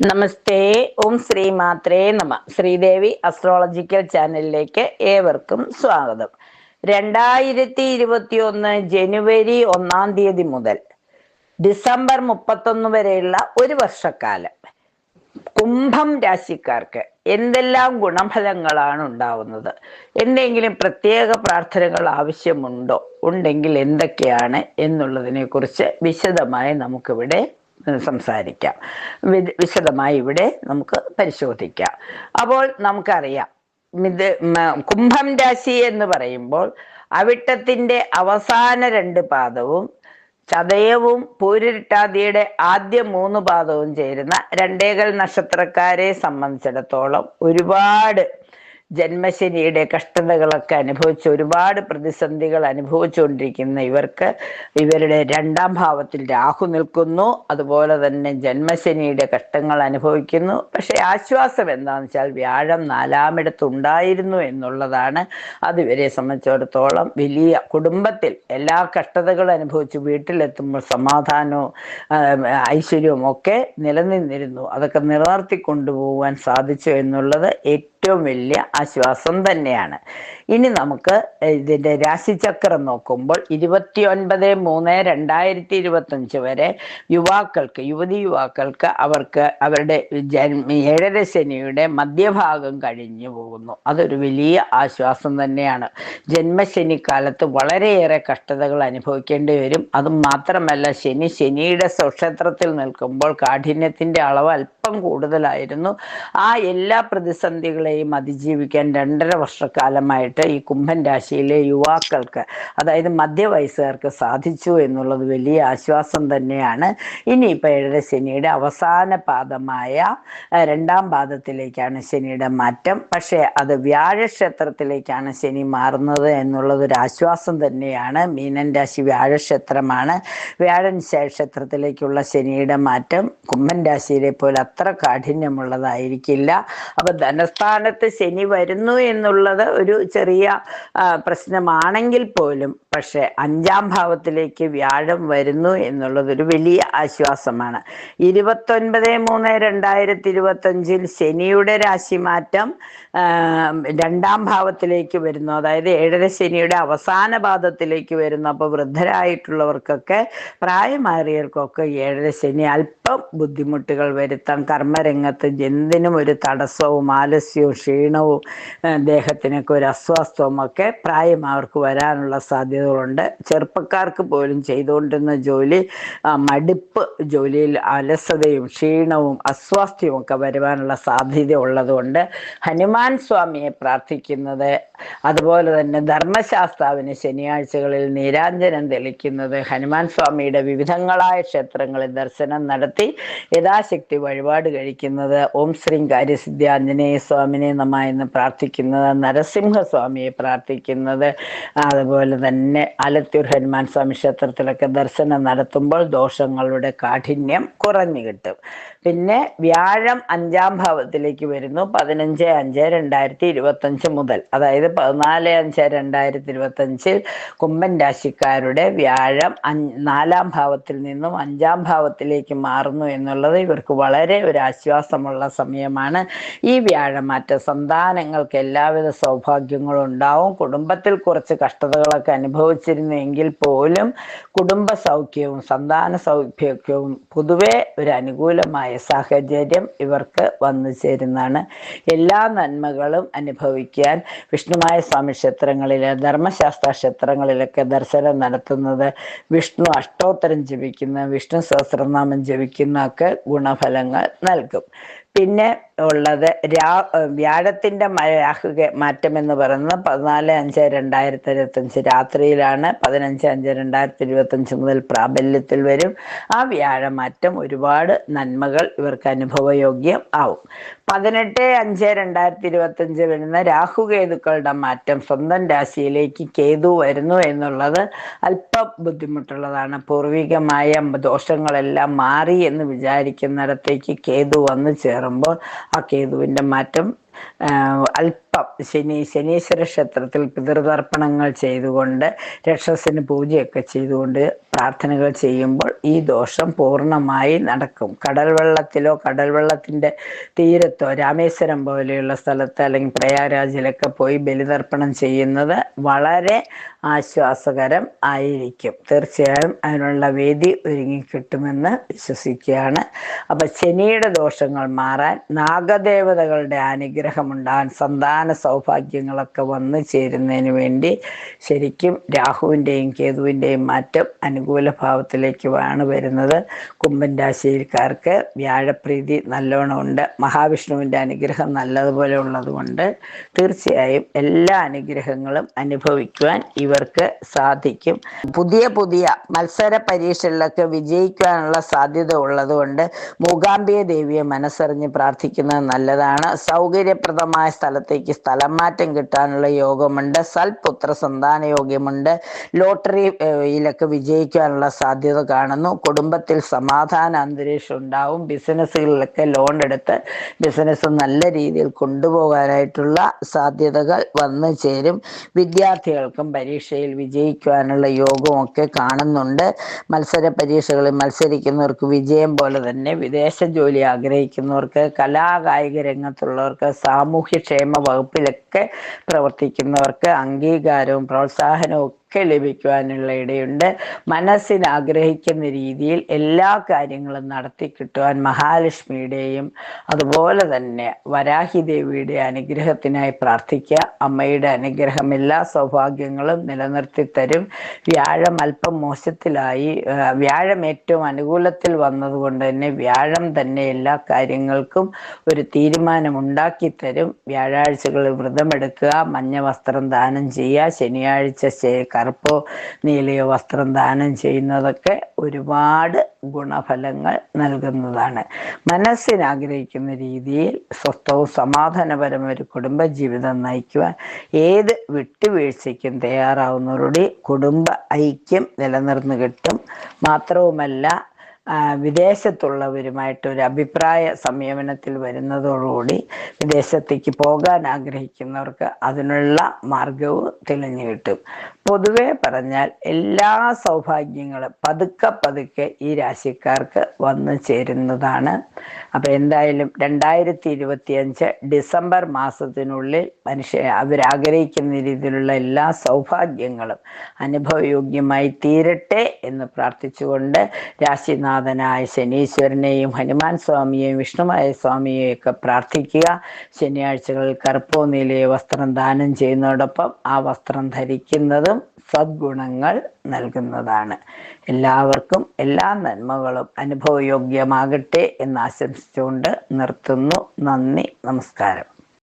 നമസ്തേ. ഓം ശ്രീ മാത്രേ നമ. ശ്രീദേവി അസ്ട്രോളജിക്കൽ ചാനലിലേക്ക് ഏവർക്കും സ്വാഗതം. 2021 ജനുവരി 1 മുതൽ ഡിസംബർ 31 വരെയുള്ള ഒരു വർഷക്കാലം കുംഭം രാശിക്കാർക്ക് എന്തെല്ലാം ഗുണഫലങ്ങളാണ് ഉണ്ടാവുന്നത്, എന്തെങ്കിലും പ്രത്യേക പ്രാർത്ഥനകൾ ആവശ്യമുണ്ടോ, ഉണ്ടെങ്കിൽ എന്തൊക്കെയാണ് എന്നുള്ളതിനെ കുറിച്ച് വിശദമായി നമുക്കിവിടെ സംസാരിക്കാം. വിശദമായി ഇവിടെ നമുക്ക് പരിശോധിക്കാം. അപ്പോൾ നമുക്കറിയാം, ഇത് കുംഭം രാശി എന്ന് പറയുമ്പോൾ അവിട്ടത്തിന്റെ അവസാന 2 പാദവും ചതയവും പൂരിട്ടാതിയുടെ ആദ്യ 3 പാദവും ചേരുന്ന രണ്ടേകൽ നക്ഷത്രക്കാരെ സംബന്ധിച്ചിടത്തോളം ഒരുപാട് ജന്മശനിയുടെ കഷ്ടതകളൊക്കെ അനുഭവിച്ച് ഒരുപാട് പ്രതിസന്ധികൾ അനുഭവിച്ചുകൊണ്ടിരിക്കുന്ന ഇവർക്ക് ഇവരുടെ 2ാം ഭാവത്തിൽ രാഹു നിൽക്കുന്നു. അതുപോലെ തന്നെ ജന്മശനിയുടെ കഷ്ടങ്ങൾ അനുഭവിക്കുന്നു. പക്ഷെ ആശ്വാസം എന്താണെന്ന് വെച്ചാൽ വ്യാഴം 4ാമിടത്തുണ്ടായിരുന്നു എന്നുള്ളതാണ്. അത് ഇവരെ സംബന്ധിച്ചിടത്തോളം വലിയ, കുടുംബത്തിൽ എല്ലാ കഷ്ടതകളും അനുഭവിച്ച് വീട്ടിലെത്തുമ്പോൾ സമാധാനവും ഐശ്വര്യവും ഒക്കെ നിലനിന്നിരുന്നു. അതൊക്കെ നിലനിർത്തി കൊണ്ടുപോകാൻ സാധിച്ചു എന്നുള്ളത് ഏറ്റവും വലിയ ആശ്വാസം തന്നെയാണ്. ഇനി നമുക്ക് ഇതിന്റെ രാശിചക്രം നോക്കുമ്പോൾ 29/3/2025 വരെ യുവാക്കൾക്ക്, യുവതിയുവാക്കൾക്ക് അവർക്ക് അവരുടെ 7ര ശനിയുടെ മധ്യഭാഗം കഴിഞ്ഞു പോകുന്നു. അതൊരു വലിയ ആശ്വാസം തന്നെയാണ്. ജന്മശനി കാലത്ത് വളരെയേറെ കഷ്ടതകൾ അനുഭവിക്കേണ്ടി വരും. അതും മാത്രമല്ല, ശനിയുടെ സ്വക്ഷേത്രത്തിൽ നിൽക്കുമ്പോൾ കാഠിന്യത്തിന്റെ അളവ് അല്പം കൂടുതലായിരുന്നു. ആ എല്ലാ പ്രതിസന്ധികളെയും അതിജീവിക്കാൻ 2.5 വർഷക്കാലമായിട്ട് ഈ കുംഭൻ രാശിയിലെ യുവാക്കൾക്ക്, അതായത് മധ്യവയസ്സുകാർക്ക് സാധിച്ചു എന്നുള്ളത് വലിയ ആശ്വാസം തന്നെയാണ്. ഇനിയിപ്പോൾ 7ര ശനിയുടെ അവസാന പാദമായ 2ാം പാദത്തിലേക്കാണ് ശനിയുടെ മാറ്റം. പക്ഷേ അത് വ്യാഴക്ഷേത്രത്തിലേക്കാണ് ശനി മാറുന്നത് എന്നുള്ളതൊരു ആശ്വാസം തന്നെയാണ്. മീനൻ രാശി വ്യാഴക്ഷേത്രമാണ്. വ്യാഴൻ ക്ഷേത്രത്തിലേക്കുള്ള ശനിയുടെ മാറ്റം കുംഭൻ രാശിയിലെ പോലെ അത്ര കാഠിന്യമുള്ളതായിരിക്കില്ല. അപ്പൊ ധനസ്ഥാനത്ത് ശനി വരുന്നു എന്നുള്ളത് ഒരു ചെറിയ പ്രശ്നമാണെങ്കിൽ പോലും, പക്ഷെ 5ാം ഭാവത്തിലേക്ക് വ്യാഴം വരുന്നു എന്നുള്ളതൊരു വലിയ ആശ്വാസമാണ്. 29/3/2025 ശനിയുടെ രാശിമാറ്റം 2ാം ഭാവത്തിലേക്ക് വരുന്നു. അതായത് 7ര ശനിയുടെ അവസാന പാദത്തിലേക്ക് വരുന്നു. അപ്പോൾ വൃദ്ധരായിട്ടുള്ളവർക്കൊക്കെ, പ്രായമാറിയവർക്കൊക്കെ 7ര ശനി അല്പം ബുദ്ധിമുട്ടുകൾ വരുത്താം. കർമ്മരംഗത്ത് എന്തിനും ഒരു തടസ്സവും ആലസ്യവും ക്ഷീണവും ദേഹത്തിനൊക്കെ ഒരു അസ്വസ്ഥവും ഒക്കെ പ്രായമായവർക്ക് വരാനുള്ള സാധ്യതകളുണ്ട്. ചെറുപ്പക്കാർക്ക് പോലും ചെയ്തുകൊണ്ടിരുന്ന ജോലി മടുപ്പ്, ജോലിയിൽ അലസതയും ക്ഷീണവും അസ്വാസ്ഥ്യവും ഒക്കെ വരുവാനുള്ള സാധ്യത ഉള്ളതുകൊണ്ട് ഹനുമാൻ സ്വാമിയെ പ്രാർത്ഥിക്കുന്നത്, അതുപോലെ തന്നെ ധർമ്മശാസ്താവിന് ശനിയാഴ്ചകളിൽ നീരാഞ്ജനം തെളിക്കുന്നത്, ഹനുമാൻ സ്വാമിയുടെ വിവിധങ്ങളായ ക്ഷേത്രങ്ങളിൽ ദർശനം നടത്തി യഥാശക്തി വഴിപാട് കഴിക്കുന്നത്, ഓം ശ്രീ കാര്യസിദ്ധി ആഞ്ജനേയ സ്വാമിനെ നമ എന്ന് പ്രാർത്ഥിക്കുന്നത്, നരസിംഹസ്വാമിയെ പ്രാർത്ഥിക്കുന്നത്, അതുപോലെ തന്നെ ആലത്തൂർ ഹനുമാൻ സ്വാമി ക്ഷേത്രത്തിലൊക്കെ ദർശനം നടത്തുമ്പോൾ ദോഷങ്ങളുടെ കാഠിന്യം കുറഞ്ഞു കിട്ടും. പിന്നെ വ്യാഴം 5ാം ഭാവത്തിലേക്ക് വരുന്നു 15/5/2025 മുതൽ. അതായത് 14/5/2025 കുംഭൻ രാശിക്കാരുടെ വ്യാഴം 4ാം ഭാവത്തിൽ നിന്നും 5ാം ഭാവത്തിലേക്ക് മാറുന്നു എന്നുള്ളത് ഇവർക്ക് വളരെ ഒരു ആശ്വാസമുള്ള സമയമാണ്. ഈ വ്യാഴമാറ്റ സന്താനങ്ങൾക്ക് എല്ലാവിധ സൗഭാഗ്യങ്ങളും ഉണ്ടാവും. കുടുംബത്തിൽ കുറച്ച് കഷ്ടതകളൊക്കെ അനുഭവിച്ചിരുന്നെങ്കിൽ പോലും കുടുംബ സൗഖ്യവും സന്താന സൗഖ്യവും പൊതുവെ ഒരു അനുകൂലമായ സാഹചര്യം ഇവർക്ക് വന്നു ചേരുന്നതാണ്. എല്ലാ നന്മകളും അനുഭവിക്കാൻ വിഷ്ണുമായ സ്വാമി ക്ഷേത്രങ്ങളിലെ ധർമ്മശാസ്ത്ര ക്ഷേത്രങ്ങളിലൊക്കെ ദർശനം നടത്തുന്നത്, വിഷ്ണു അഷ്ടോത്തരം ജപിക്കുന്ന, വിഷ്ണു സഹസ്രനാമം ജപിക്കുന്ന ഒക്കെ ഗുണഫലങ്ങൾ നൽകും. പിന്നെ ഉള്ളത് വ്യാഴത്തിന്റെ മാറ്റം എന്ന് പറയുന്നത് 14/5/2025 രാത്രിയിലാണ്. 15/5/2025 മുതൽ പ്രാബല്യത്തിൽ വരും. ആ വ്യാഴമാറ്റം ഒരുപാട് നന്മകൾ ഇവർക്ക് അനുഭവയോഗ്യം ആവും. 18/5/2025 വരുന്ന രാഹുകേതുക്കളുടെ മാറ്റം, സ്വന്തം രാശിയിലേക്ക് കേതു വരുന്നു എന്നുള്ളത് അല്പം ബുദ്ധിമുട്ടുള്ളതാണ്. പൂർവികമായ ദോഷങ്ങളെല്ലാം മാറി എന്ന് വിചാരിക്കുന്നിടത്തേക്ക് കേതു വന്നു ചേർന്ന് ആ കേതുവിന്റെ മാറ്റം അല്പം ശനീശ്വര ക്ഷേത്രത്തിൽ പിതൃതർപ്പണങ്ങൾ ചെയ്തുകൊണ്ട് രക്ഷസിന് പൂജയൊക്കെ ചെയ്തുകൊണ്ട് പ്രാർത്ഥനകൾ ചെയ്യുമ്പോൾ ഈ ദോഷം പൂർണ്ണമായി നടക്കും. കടൽ വെള്ളത്തിലോ കടൽ വെള്ളത്തിൻ്റെ തീരത്തോ രാമേശ്വരം പോലെയുള്ള സ്ഥലത്ത് അല്ലെങ്കിൽ പ്രയാഗരാജിലൊക്കെ പോയി ബലിതർപ്പണം ചെയ്യുന്നത് വളരെ ആശ്വാസകരം ആയിരിക്കും. തീർച്ചയായും അതിനുള്ള വേദി ഒരുങ്ങിക്കിട്ടുമെന്ന് വിശ്വസിക്കുകയാണ്. അപ്പം ശനിയുടെ ദോഷങ്ങൾ മാറാൻ, നാഗദേവതകളുടെ അനുഗ്രഹം ഉണ്ടാകാൻ, സന്താന സൗഭാഗ്യങ്ങളൊക്കെ വന്നു ചേരുന്നതിന് വേണ്ടി ശരിക്കും രാഹുവിൻ്റെയും കേതുവിൻ്റെയും മാറ്റം അനുകൂല ഭാവത്തിലേക്കുമാണ് വരുന്നത്. കുംഭൻ രാശിക്കാർക്ക് വ്യാഴപ്രീതി നല്ലോണം ഉണ്ട്. മഹാവിഷ്ണുവിൻ്റെ അനുഗ്രഹം നല്ലതുപോലെ ഉള്ളത് കൊണ്ട് തീർച്ചയായും എല്ലാ അനുഗ്രഹങ്ങളും അനുഭവിക്കുവാൻ ഇവർക്ക് സാധിക്കും. പുതിയ പുതിയ മത്സര പരീക്ഷകളിലൊക്കെ വിജയിക്കാനുള്ള സാധ്യത ഉള്ളതുകൊണ്ട് മൂകാംബിക ദേവിയെ മനസ്സറിഞ്ഞ് പ്രാർത്ഥിക്കുന്നത് നല്ലതാണ്. സൗകര്യപ്രദമായ സ്ഥലത്തേക്ക് സ്ഥലം മാറ്റം കിട്ടാനുള്ള യോഗമുണ്ട്. സൽപുത്ര സന്താന യോഗമുണ്ട്. ലോട്ടറിയിലൊക്കെ വിജയിക്കാനുള്ള സാധ്യത കാണുന്നു. കുടുംബത്തിൽ സമാധാന അന്തരീക്ഷം ഉണ്ടാവും. ബിസിനസ്സുകളിലൊക്കെ ലോൺ എടുത്ത് ബിസിനസ് നല്ല രീതിയിൽ കൊണ്ടുപോകാനായിട്ടുള്ള സാധ്യതകൾ വന്നു ചേരും. വിദ്യാർത്ഥികൾക്കും പരീക്ഷയിൽ വിജയിക്കുവാനുള്ള യോഗമൊക്കെ കാണുന്നുണ്ട്. മത്സര പരീക്ഷകളിൽ മത്സരിക്കുന്നവർക്ക് വിജയം പോലെ തന്നെ വിദേശ ജോലി ആഗ്രഹിക്കുന്നവർക്ക്, കലാകായിക രംഗത്തുള്ളവർക്ക്, സാമൂഹ്യക്ഷേമ വകുപ്പിലൊക്കെ പ്രവർത്തിക്കുന്നവർക്ക് അംഗീകാരവും പ്രോത്സാഹനവും ഒക്കെ ലഭിക്കുവാനുള്ള ഇടയുണ്ട്. മനസ്സിന് ആഗ്രഹിക്കുന്ന രീതിയിൽ എല്ലാ കാര്യങ്ങളും നടത്തി കിട്ടുവാൻ മഹാലക്ഷ്മിയുടെയും അതുപോലെ തന്നെ വരാഹി ദേവിയുടെ അനുഗ്രഹത്തിനായി പ്രാർത്ഥിക്കുക. അമ്മയുടെ അനുഗ്രഹം എല്ലാ സൗഭാഗ്യങ്ങളും നിലനിർത്തി തരും. വ്യാഴം അല്പം മോശത്തിലായി, വ്യാഴം ഏറ്റവും അനുകൂലത്തിൽ വന്നതുകൊണ്ട് തന്നെ വ്യാഴം തന്നെ എല്ലാ കാര്യങ്ങൾക്കും ഒരു തീരുമാനം ഉണ്ടാക്കി തരും. വ്യാഴാഴ്ചകളിൽ വ്രതമെടുക്കുക, മഞ്ഞ വസ്ത്രം ദാനം ചെയ്യുക, ശനിയാഴ്ച കറുപ്പോ നീലയോ വസ്ത്രം ദാനം ചെയ്യുന്നതൊക്കെ ഒരുപാട് ഗുണഫലങ്ങൾ നൽകുന്നതാണ്. മനസ്സിന് ആഗ്രഹിക്കുന്ന രീതിയിൽ സ്വസ്ഥവും സമാധാനപരമായ ഒരു കുടുംബജീവിതം നയിക്കുവാൻ ഏത് വിട്ടുവീഴ്ചയ്ക്കും തയ്യാറാവുന്നവരുടെ കുടുംബ ഐക്യം നിലനിർന്നു കിട്ടും. മാത്രവുമല്ല, വിദേശത്തുള്ളവരുമായിട്ടൊരു അഭിപ്രായ സംയമനത്തിൽ വരുന്നതോടുകൂടി വിദേശത്തേക്ക് പോകാൻ ആഗ്രഹിക്കുന്നവർക്ക് അതിനുള്ള മാർഗവും തെളിഞ്ഞു കിട്ടും. പൊതുവെ പറഞ്ഞാൽ എല്ലാ സൗഭാഗ്യങ്ങളും പതുക്കെ പതുക്കെ ഈ രാശിക്കാർക്ക് വന്നു ചേരുന്നതാണ്. അപ്പം എന്തായാലും 2025 ഡിസംബർ മാസത്തിനുള്ളിൽ അവരാഗ്രഹിക്കുന്ന രീതിയിലുള്ള എല്ലാ സൗഭാഗ്യങ്ങളും അനുഭവയോഗ്യമായി തീരട്ടെ എന്ന് പ്രാർത്ഥിച്ചുകൊണ്ട് രാശിനാഥനായ ശനീശ്വരനെയും ഹനുമാൻ സ്വാമിയെയും വിഷ്ണുമായ സ്വാമിയെയും ഒക്കെ പ്രാർത്ഥിക്കുക. ശനിയാഴ്ചകളിൽ കറുപ്പോ നീലയോ വസ്ത്രം ദാനം ചെയ്യുന്നതോടൊപ്പം ആ വസ്ത്രം ധരിക്കുന്നതും സദ്ഗുണങ്ങൾ നൽകുന്നതാണ്. എല്ലാവർക്കും എല്ലാ നന്മകളും അനുഭവയോഗ്യമാകട്ടെ എന്ന് ആശംസിച്ചുകൊണ്ട് നിർത്തുന്നു. നന്ദി, നമസ്കാരം.